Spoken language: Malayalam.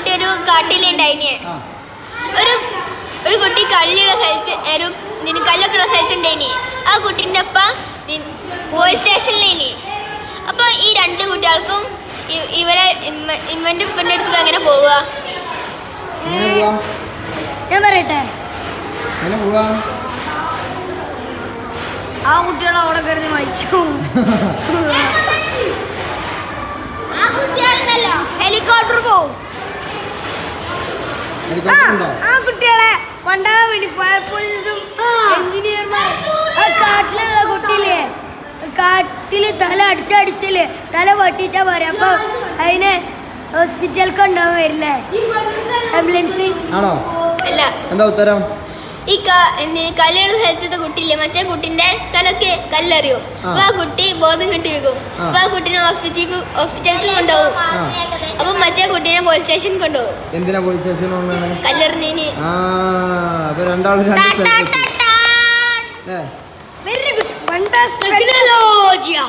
കുട്ടി ഒരു കാട്ടിലുണ്ടായിന്. ഒരു കുട്ടി കല്ലുള്ള സ്ഥലത്ത് കല്ലൊക്കെ ഉള്ള സ്ഥലത്തുണ്ടായിനി. ആ കുട്ടീൻ്റെ ഒപ്പം പോലീസ് സ്റ്റേഷനിലേനി. അപ്പൊ ഈ രണ്ട് കുട്ടികൾക്കും ഇവരെ ഇമ്മന്റെ ഉപ്പന്റെ അടുത്ത് എങ്ങനെ പോവുക? ഞാൻ പറയട്ടെ, ആ കുട്ടികൾ അവിടെ കരുതി മരിച്ചു. ആ കുട്ടികളുണ്ടല്ലോ ഹെലികോപ്റ്റർ പോവും. ആ കുട്ടികളെ കൊണ്ടാകാൻ വേണ്ടി ഫയർ പോലീസും എഞ്ചിനീയർമാരും. ആ കാട്ടിലുള്ള കുട്ടിയില്ലേ, കാട്ടില് തല അടിച്ചടിച്ചില്ലേ, തല പൊട്ടിച്ചാ പറയാ. അപ്പൊ അതിന് ഹോസ്പിറ്റലിൽ കൊണ്ടുപോകാൻ വരില്ലേ ആംബുലൻസ്? അല്ല, എന്താ ഉത്തരം? ഈ കല്ലുള്ള സ്ഥലത്തെ കുട്ടിയില്ലേ, മറ്റേ കുട്ടിന്റെ തലക്ക് കല്ലെറിയും. അപ്പൊ ആ കുട്ടി ബോധം കെട്ടി വെക്കും. അപ്പൊ ആ കുട്ടീനെ ഹോസ്പിറ്റലിൽ കൊണ്ടുപോകും. അപ്പൊ മറ്റേ കുട്ടീനെ പോലീസ് സ്റ്റേഷനിൽ കൊണ്ടുപോകും. എന്തിനാ പോലീസ് സ്റ്റേഷൻ കല്ലെറിഞ്ഞതിന്. രണ്ടാളും വെരി ഗുഡ്, ഫണ്ടാസ്റ്റിക് ടെക്നോളജിയാ.